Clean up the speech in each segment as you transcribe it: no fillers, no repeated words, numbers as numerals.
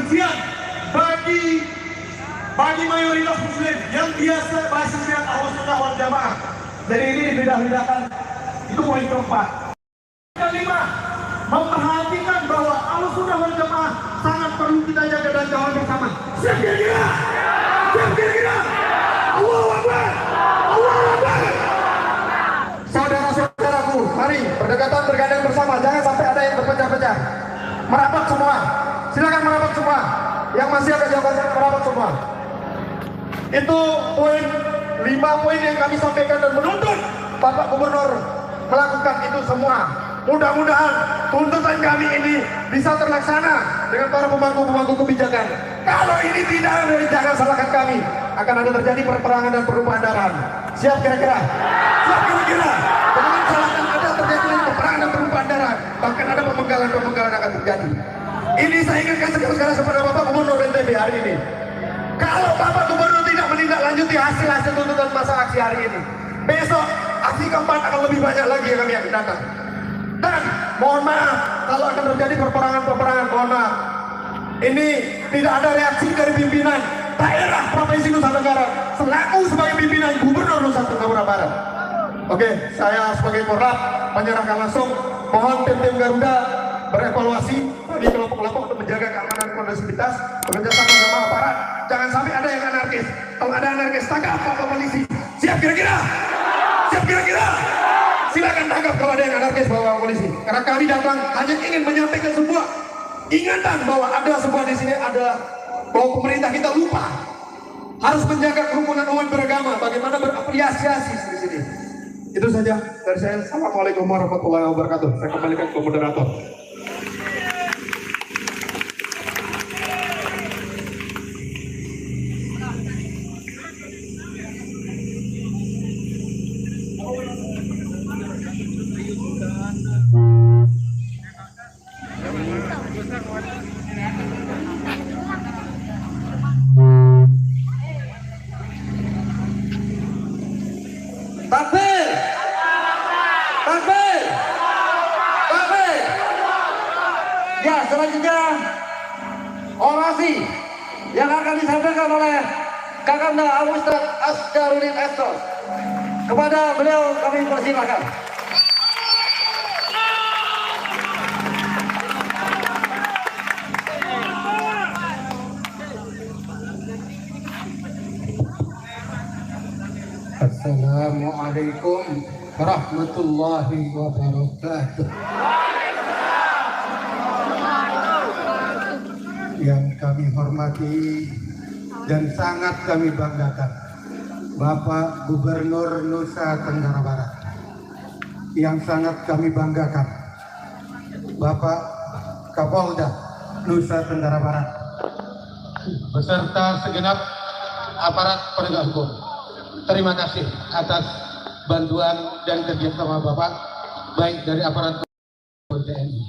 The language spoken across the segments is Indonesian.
kebencian bagi mayoritas muslim yang biasa basis dengan Ahlus Sunnah wal Jamaah. Jadi ini dibedah-bedahkan. Itu poin keempat. Kelima, memperhatikan bahwa Ahlus Sunnah wal Jamaah sangat perlu kita jaga dan kawal bersama. Siap kira-kira? Siap kira-kira? Allahu Akbar! Allahu Akbar! Saudara-saudaraku, mari berdekatan bergandeng bersama. Jangan sampai ada yang berpecah-pecah. Merapat semua. Silakan merapat semua. Yang masih agak jauh merapat semua. Itu poin 5 poin yang kami sampaikan dan menuntut Bapak Gubernur melakukan itu semua. Mudah-mudahan tuntutan kami ini bisa terlaksana dengan para pemangku-pemangku kebijakan. Kalau ini tidak, jangan salahkan kami. Akan ada terjadi perperangan dan perubahan darah. Siap kira-kira? Siap kira-kira? Jangan salahkan ada terjadi perperangan dan perubahan darah. Bahkan ada pemenggalan-pemenggalan akan terjadi. Ini saya ingatkan sekali-sekali kepada Bapak Gubernur NTB hari ini. Kalau Bapak Gubernur tidak menindaklanjuti hasil-hasil tuntutan masa aksi hari ini, besok aksi keempat akan lebih banyak lagi yang kami akan datang. Dan mohon maaf kalau akan terjadi perperangan, mohon maaf. Ini tidak ada reaksi dari pimpinan daerah Provinsi Nusa Tenggara selaku sebagai pimpinan Gubernur Nusa Tenggara Barat. Oke, saya sebagai Korlap menyerahkan langsung. Mohon tim-tim Garuda berevaluasi di kelompok-kelompok untuk menjaga keamanan kondusivitas, bekerja sama dengan aparat. Jangan sampai ada yang anarkis. Kalau ada anarkis, tangkap Bapak polisi. Siap kira-kira? Siap kira-kira? Silakan tangkap kalau ada yang anarkis Bapak polisi. Karena kami datang hanya ingin menyampaikan sebuah ingatan bahwa ada sebuah di sini ada bahwa pemerintah kita lupa harus menjaga kerukunan umat beragama. Bagaimana berafiliasi di sini. Itu saja dari saya. Assalamualaikum warahmatullahi wabarakatuh. Saya kembalikan ke moderator. Takbir! Takbir! Takbir! Ya, selanjutnya orasi yang akan disampaikan oleh Kakanda Al-Ustaz Asgarudin Estos. Kepada beliau kami persilakan. Assalamualaikum warahmatullahi wabarakatuh. Yang kami hormati dan sangat kami banggakan Bapak Gubernur Nusa Tenggara Barat. Yang sangat kami banggakan Bapak Kapolda Nusa Tenggara Barat beserta segenap aparat penegak hukum. Terima kasih atas bantuan dan kerjasama Bapak, baik dari aparat TNI.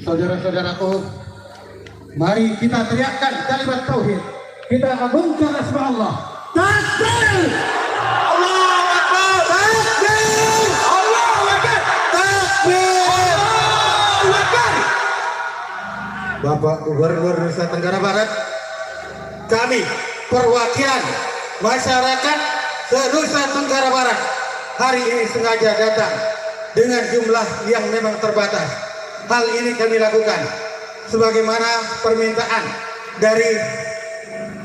Saudara-saudaraku, mari kita teriakkan kalimat tauhid. Kita agungkan asma Allah. Takbir! Allahu Akbar! Takbir! Allahu Akbar! Takbir! Allahu Akbar! Bapak Gubernur Nusa Tenggara Barat, kami perwakilan masyarakat se-Nusa Tenggara Barat hari ini sengaja datang dengan jumlah yang memang terbatas. Hal ini kami lakukan sebagaimana permintaan dari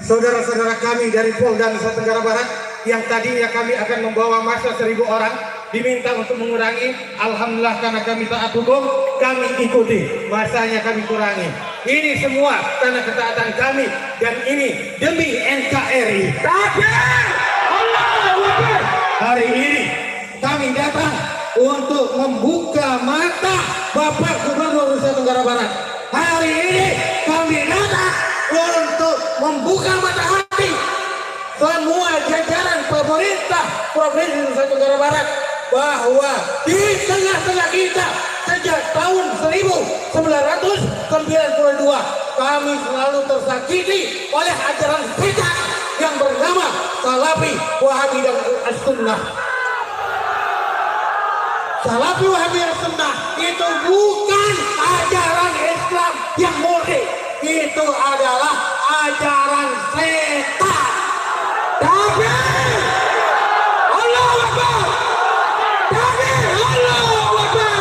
saudara-saudara kami dari Polda Nusa Tenggara Barat yang tadinya kami akan membawa massa 1.000 orang, diminta untuk mengurangi. Alhamdulillah karena kami taat hukum, kami ikuti, massanya kami kurangi. Ini semua karena ketaatan kami dan ini demi NKRI. Takbir! Allahu Akbar! Hari ini kami datang untuk membuka mata Bapak Gubernur Nusa Tenggara Barat. Hari ini kami datang untuk membuka mata hati semua jajaran pemerintah Provinsi Nusa Tenggara Barat bahwa di tengah-tengah kita sejak tahun 1992 kami selalu tersakiti oleh ajaran bid'ah yang bernama Salafi, Wahabi, dan As-Sunnah. Salafi, Wahabi, As-Sunnah itu bukan ajaran Islam yang murni. Itu itu adalah ajaran setan. Takbir! Allahu Akbar! Takbir! Allahu Akbar!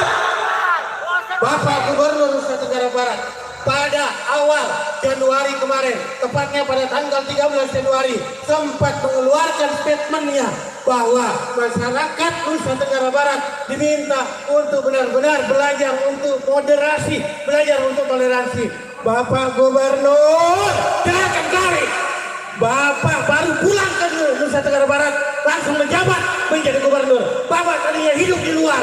Bapak Gubernur Nusa Tenggara Barat pada awal Januari kemarin, tepatnya pada tanggal 13 Januari, sempat mengeluarkan statementnya bahwa masyarakat Nusa Tenggara Barat diminta untuk benar-benar belajar untuk moderasi, belajar untuk toleransi. Bapak Gubernur, silakan kami. Bapak baru pulang ke Nusa Tenggara Barat, langsung menjabat menjadi gubernur. Bapak tadinya hidup di luar.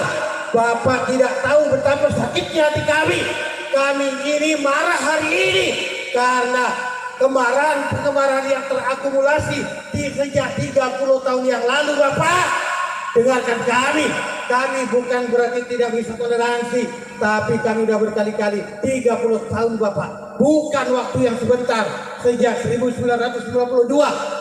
Bapak tidak tahu betapa sakitnya hati kami. Kami ini marah hari ini karena kemarahan yang terakumulasi di sejak 30 tahun yang lalu. Bapak, dengarkan kami bukan berarti tidak bisa toleransi, tapi kami sudah berkali-kali 30 tahun Bapak, bukan waktu yang sebentar, sejak 1992,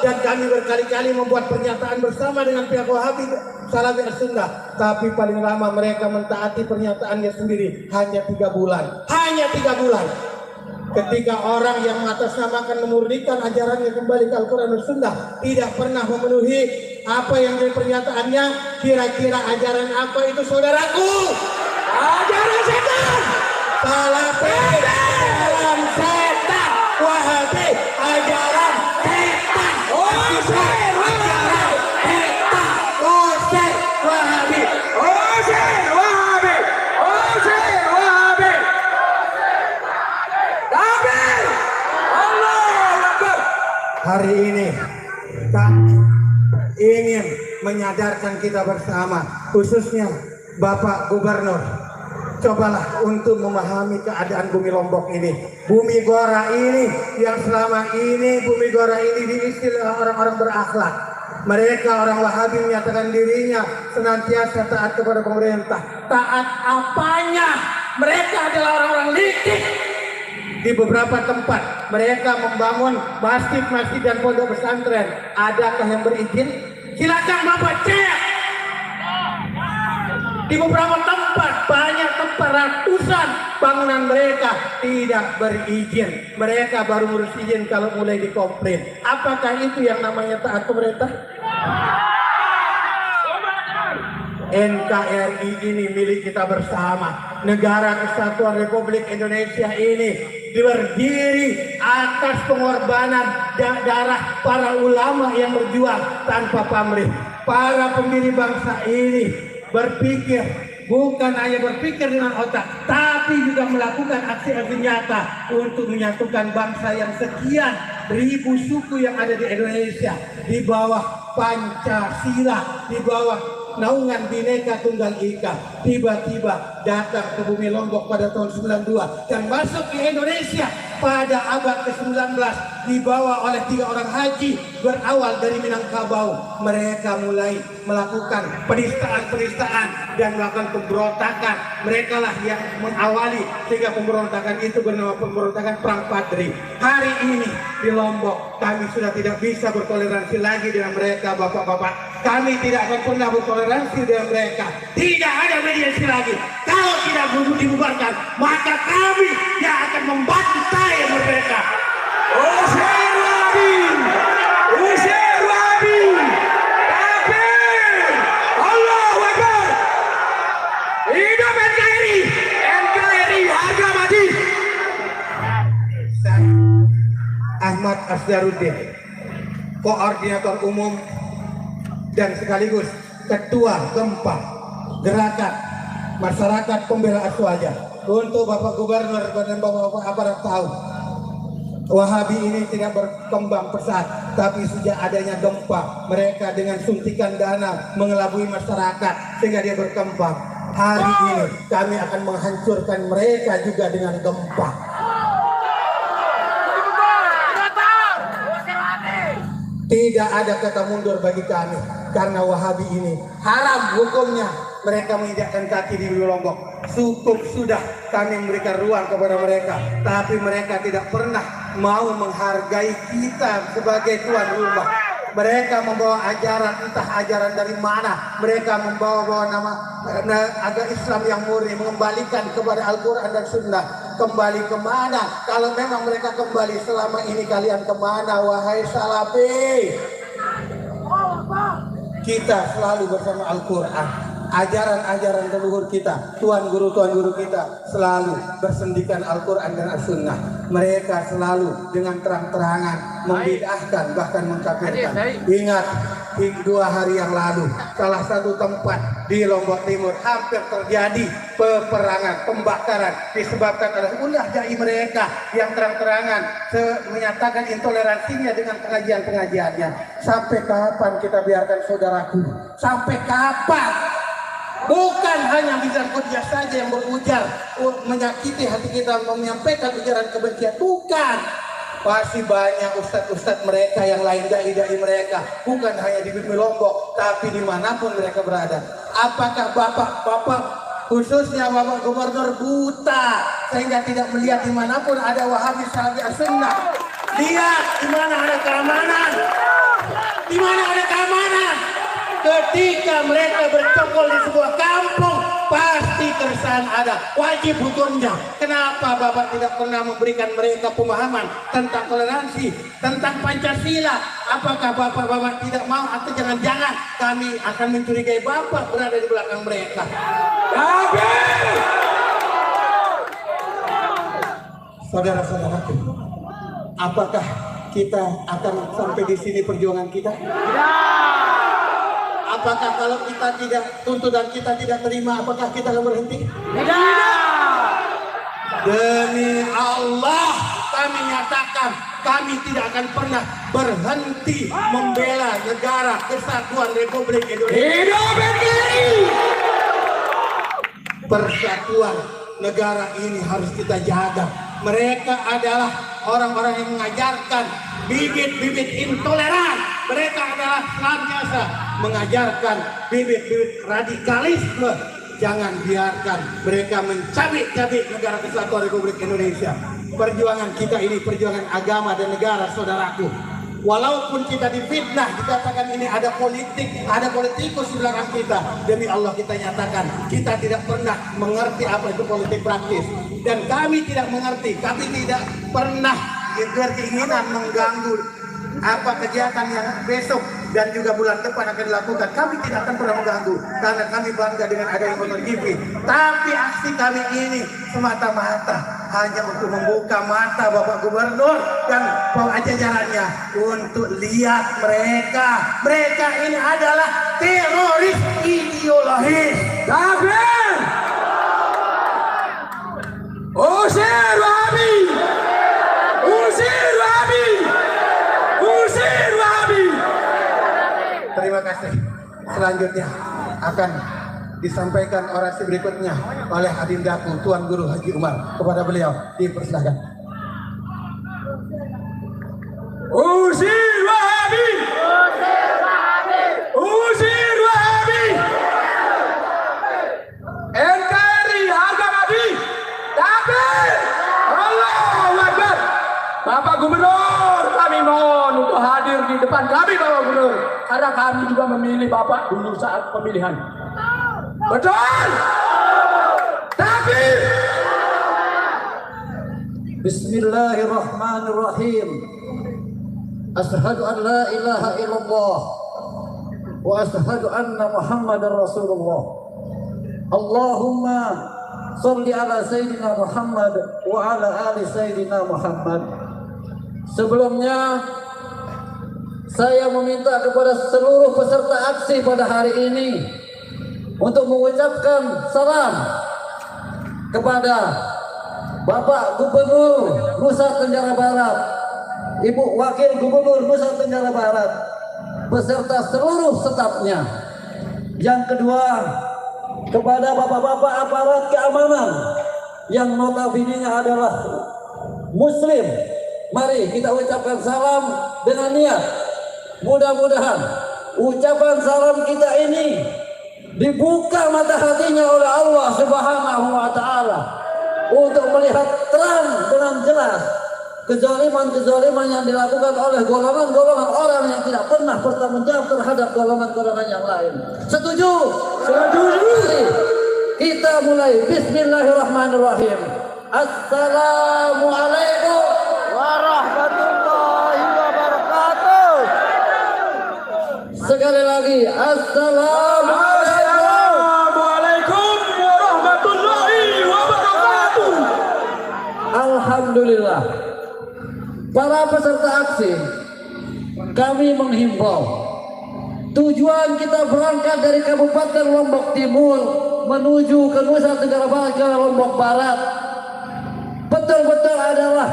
dan kami berkali-kali membuat pernyataan bersama dengan pihak Wahabi Salafi As-Sunnah, tapi paling lama mereka mentaati pernyataannya sendiri hanya 3 bulan. Hanya 3 bulan. Ketika orang yang mengatasnamakan memurnikan ajarannya kembali ke Al-Quran dan Sunnah tidak pernah memenuhi apa yang dari pernyataannya, kira-kira ajaran apa itu saudaraku? Ajaran setan. Salafi ajaran setan. Wahabi ajaran setan. Usir ajaran setan. Usir Wahabi. Usir Wahabi. Usir Wahabi. Takbir! Allahu Akbar! Hari ini kami ingin menyadarkan kita bersama, khususnya Bapak Gubernur, cobalah untuk memahami keadaan bumi Lombok ini, bumi Gora ini yang selama ini bumi Gora ini diistilah orang-orang berakhlak. Mereka orang Wahabi menyatakan dirinya senantiasa taat kepada pemerintah. Taat apanya? Mereka adalah orang-orang licik. Di beberapa tempat mereka membangun masjid-masjid dan pondok pesantren. Adakah yang berizin? Silakan Bapak cek. Di beberapa tempat, banyak tempat, ratusan bangunan mereka tidak berizin. Mereka baru ngurus izin kalau mulai dikomplain. Apakah itu yang namanya taat pemerintah? NKRI ini milik kita bersama. Negara Kesatuan Republik Indonesia ini berdiri atas pengorbanan darah para ulama yang berjuang tanpa pamrih. Para pendiri bangsa ini berpikir, bukan hanya berpikir dengan otak, tapi juga melakukan aksi-aksi nyata untuk menyatukan bangsa yang sekian ribu suku yang ada di Indonesia di bawah Pancasila, di bawah naungan Bhinneka Tunggal Ika. Tiba-tiba datang ke bumi Lombok pada tahun 92 dan masuk ke Indonesia pada abad ke-19, dibawa oleh 3 orang haji berawal dari Minangkabau. Mereka mulai melakukan penistaan dan melakukan pemberontakan. Mereka lah yang mengawali sehingga pemberontakan itu bernama pemberontakan Perang Padri. Hari ini di Lombok kami sudah tidak bisa bertoleransi lagi dengan mereka, bapak-bapak. Kami tidak akan pernah bertoleransi dengan mereka. Tidak ada mediasi lagi. Kalau tidak dibubarkan, maka kami yang akan membantai mereka. Usir Wahabi! Usir Wahabi! Takbir! Allahu Akbar! Hidup NKRI! NKRI harga mati! Ahmad Asdaruddin, Koordinator Umum dan sekaligus Ketua Gempa Gerakan Masyarakat Pembela Aswaja. Untuk Bapak Gubernur dan Bapak-Bapak aparat tahu, Wahabi ini tidak berkembang pesat, tapi sejak adanya gempa, mereka dengan suntikan dana mengelabui masyarakat sehingga dia berkembang. Hari ini kami akan menghancurkan mereka juga dengan gempa. Tidak ada kata mundur bagi kami, karena Wahabi ini haram hukumnya. Mereka menginjakkan kaki di Lombok. Cukup sudah kami memberikan ruang kepada mereka, tapi mereka tidak pernah mau menghargai kita sebagai tuan rumah. Mereka membawa ajaran, entah ajaran dari mana. Mereka membawa nama agama Islam yang murni, mengembalikan kepada Al-Quran dan Sunnah. Kembali kemana? Kalau memang mereka kembali, selama ini kalian kemana, wahai Salafi? Kita selalu bersama Al-Quran. Ajaran-ajaran leluhur kita, tuan guru kita selalu bersendikan Al-Quran dan As-Sunnah. Mereka selalu dengan terang-terangan membid'ahkan, bahkan mengkafirkan. Ingat, 2 hari yang lalu salah satu tempat di Lombok Timur hampir terjadi peperangan, pembakaran disebabkan oleh ulah dai mereka yang terang-terangan menyatakan intoleransinya dengan pengajian-pengajiannya. Sampai kapan kita biarkan saudaraku? Sampai kapan? Bukan hanya Mizan Qudiyah saja yang berujar menyakiti hati kita, menyampaikan ujaran kebencian. Bukan. Pasti banyak ustadz-ustadz mereka yang lain, dai-dai mereka. Bukan hanya di Bumi Lombok, tapi dimanapun mereka berada. Apakah bapak-bapak, khususnya Bapak Gubernur, buta sehingga tidak melihat dimanapun ada Wahabi Salafi As-Sunnah? Lihat di mana ada keamanan. Di mana ada keamanan? Ketika mereka bercokol di sebuah kampung, pasti keresahan ada, wajib hukumnya. Kenapa Bapak tidak pernah memberikan mereka pemahaman tentang toleransi, tentang Pancasila? Apakah Bapak tidak mau, atau jangan-jangan kami akan mencurigai Bapak berada di belakang mereka? Saudara-saudaraku, apakah kita akan sampai di sini perjuangan kita? Apakah kalau kita tidak tuntutan kita tidak terima, apakah kita akan berhenti? Tidak. Demi Allah kami nyatakan, kami tidak akan pernah berhenti membela negara kesatuan Republik Indonesia. Hidup NKRI! Persatuan negara ini harus kita jaga. Mereka adalah orang-orang yang mengajarkan bibit-bibit intoleran. Mereka adalah senantiasa mengajarkan bibit-bibit radikalisme. Jangan biarkan mereka mencabik-cabik negara kesatuan Republik Indonesia. Perjuangan kita ini perjuangan agama dan negara, saudaraku. Walaupun kita difitnah, dikatakan ini ada politik, ada politikus di belakang kita, demi Allah kita nyatakan kita tidak pernah mengerti apa itu politik praktis, dan kami tidak mengerti, kami tidak pernah berkeinginan mengganggu apa kegiatan yang besok dan juga bulan depan akan dilakukan. Kami tidak akan pernah mengganggu karena kami bangga dengan adanya MotoGP. Tapi aksi kami ini semata-mata hanya untuk membuka mata Bapak Gubernur dan jajarannya untuk lihat mereka ini adalah teroris ideologis. Takbir! Usir Wahabi! Usir Wahabi! Usir Wahabi! Terima kasih. Selanjutnya akan disampaikan orasi berikutnya oleh Adindaku Tuan Guru Haji Umar. Kepada beliau dipersilakan. Usir Wahabi! Usir Wahabi! Usir Wahabi! NKRI harga mati! Takbir! Allahu Akbar! Bapak Gubernur, kami mohon untuk hadir di depan kami, Bapak Gubernur, karena kami juga memilih Bapak dulu saat pemilihan. Betul! Takbir! Bismillahirrahmanirrahim. Asyhadu an la ilaha illallah wa asyhadu anna Muhammadar Rasulullah. Allahumma sholli ala Sayyidina Muhammad wa ala ali Sayyidina Muhammad. Sebelumnya saya meminta kepada seluruh peserta aksi pada hari ini untuk mengucapkan salam kepada Bapak Gubernur Nusa Tenggara Barat, Ibu Wakil Gubernur Nusa Tenggara Barat, beserta seluruh stafnya. Yang kedua, kepada bapak-bapak aparat keamanan yang notabene-nya adalah Muslim. Mari kita ucapkan salam dengan niat. Mudah-mudahan ucapan salam kita ini dibuka mata hatinya oleh Allah Subhanahu wa Ta'ala untuk melihat terang dengan jelas kezaliman yang dilakukan oleh golongan-golongan orang yang tidak pernah bertanggung jawab terhadap golongan-golongan yang lain. Setuju? Setuju. Kita mulai. Bismillahirrahmanirrahim. Assalamualaikum warahmatullahi wabarakatuh. Sekali lagi, Assalamualaikum warahmatullahi wabarakatuh. Alhamdulillah. Para peserta aksi, kami menghimbau, tujuan kita berangkat dari Kabupaten Lombok Timur menuju ke Nusa Tenggara Barat ke Lombok Barat betul-betul adalah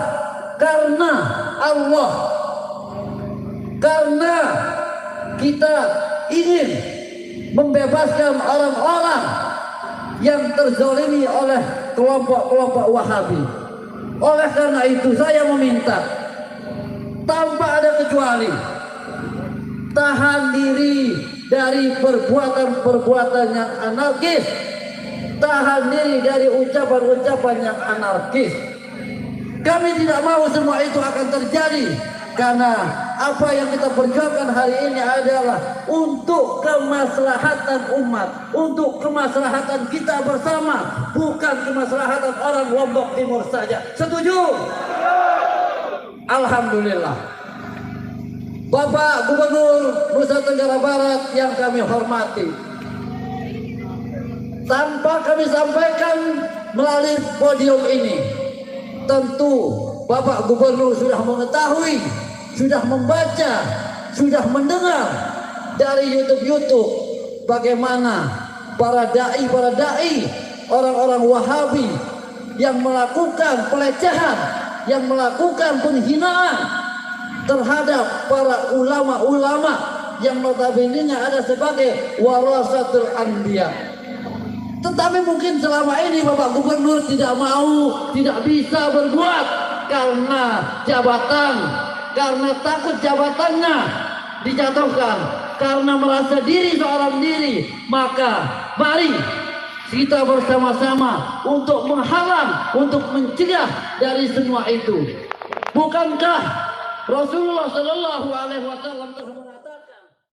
karena Allah, karena kita ingin membebaskan orang-orang yang terzalimi oleh kelompok-kelompok Wahabi. Oleh karena itu saya meminta, tanpa ada kecuali, tahan diri dari perbuatan-perbuatan yang anarkis, tahan diri dari ucapan-ucapan yang anarkis. Kami tidak mau semua itu akan terjadi, karena apa yang kita perjuangkan hari ini adalah untuk kemaslahatan umat, untuk kemaslahatan kita bersama, bukan kemaslahatan orang Lombok Timur saja. Setuju? Alhamdulillah. Bapak Gubernur Nusa Tenggara Barat yang kami hormati, tanpa kami sampaikan melalui podium ini, tentu Bapak Gubernur sudah mengetahui, sudah membaca, sudah mendengar dari YouTube bagaimana para dai, orang-orang Wahabi yang melakukan pelecehan, yang melakukan penghinaan terhadap para ulama-ulama yang notabene ada sebagai warasatul anbiya. Tetapi mungkin selama ini Bapak Gubernur tidak mau, tidak bisa berbuat karena jabatan, karena takut jabatannya dijatuhkan, karena merasa diri seorang diri. Maka mari kita bersama-sama untuk menghalang, untuk mencegah dari semua itu. Bukankah Rasulullah Shallallahu Alaihi Wasallam